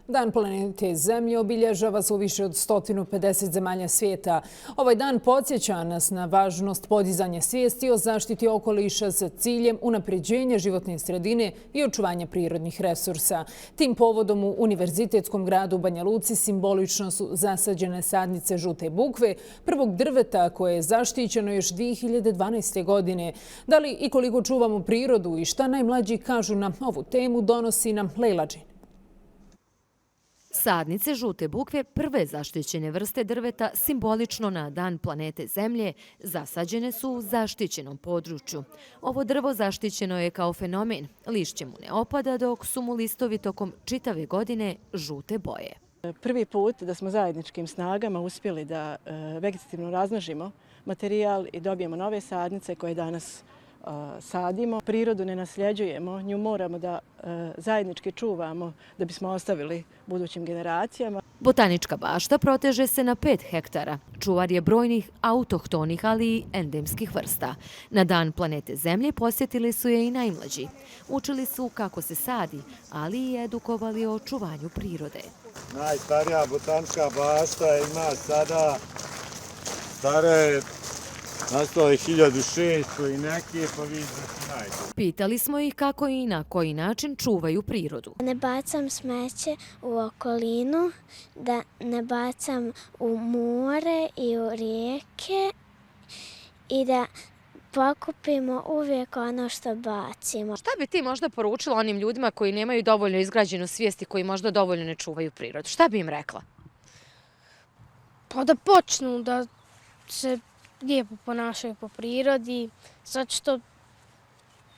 Dan planete Zemlje obilježava se u više od 150 zemalja svijeta. Ovaj dan podsjeća nas na važnost podizanja svijesti o zaštiti okoliša sa ciljem unapređenja životne sredine i očuvanja prirodnih resursa. Tim povodom u univerzitetskom gradu u Banja Luci simbolično su zasađene sadnice žute bukve, prvog drveta koje je zaštićeno još 2012. godine. Da li i koliko čuvamo prirodu i šta najmlađi kažu na ovu temu donosi nam Lejla Džin. Sadnice žute bukve, prve zaštićene vrste drveta, simbolično na Dan planete Zemlje, zasađene su u zaštićenom području. Ovo drvo zaštićeno je kao fenomen. Lišće mu ne opada dok su mu listovi tokom čitave godine žute boje. Prvi put da smo zajedničkim snagama uspjeli da vegetativno razmnožimo materijal i dobijemo nove sadnice koje danas sadimo. Prirodu ne nasljeđujemo, nju moramo da zajednički čuvamo da bismo ostavili budućim generacijama. Botanička bašta proteže se na 5 hektara. Čuvar je brojnih autohtonih, ali i endemskih vrsta. Na Dan planete Zemlje posjetili su je i najmlađi. Učili su kako se sadi, ali i edukovali o očuvanju prirode. Najstarija botanička bašta ima sada stare nastalo je 1600 i neke, pa vi začinajte. Pitali smo ih kako i na koji način čuvaju prirodu. Ne bacam smeće u okolinu, da ne bacam u more i u rijeke i da pokupimo uvijek ono što bacimo. Šta bi ti možda poručila onim ljudima koji nemaju dovoljno izgrađenu svijest i koji možda dovoljno ne čuvaju prirodu? Šta bi im rekla? Pa da počnu da se lijepo ponašaju po prirodi, zato što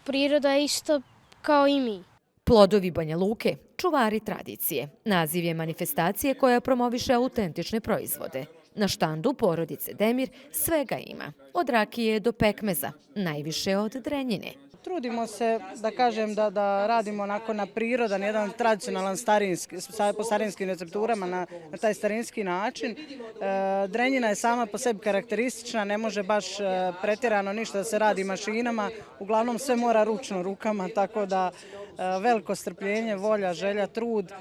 priroda je isto kao i mi. Plodovi Banja Luke, čuvari tradicije. Naziv je manifestacije koja promoviše autentične proizvode. Na štandu porodice Demir svega ima. Od rakije do pekmeza, najviše od drenjine. Trudimo se, da kažem, da radimo onako na prirodan, jedan tradicionalan po starinskim recepturama, na taj starinski način. Drenjina je sama po sebi karakteristična, ne može baš pretjerano ništa da se radi mašinama. Uglavnom sve mora ručno, rukama, tako da veliko strpljenje, volja, želja, trud,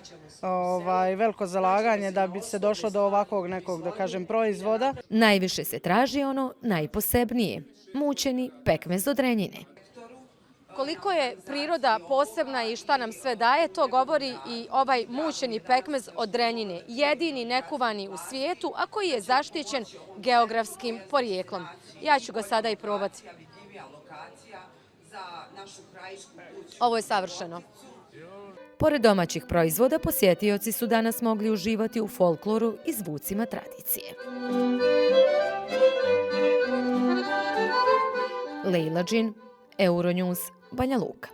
veliko zalaganje da bi se došlo do ovakvog nekog, da kažem, proizvoda. Najviše se traži ono najposebnije, mućeni pekmez od drenjine. Koliko je priroda posebna i šta nam sve daje, to govori i ovaj mućeni pekmez od drenjine. Jedini nekuvani u svijetu, a koji je zaštićen geografskim porijeklom. Ja ću ga sada i probati. Ovo je savršeno. Pored domaćih proizvoda, posjetioci su danas mogli uživati u folkloru i zvucima tradicije. Lejla Džin, Euronews, Banja Luka.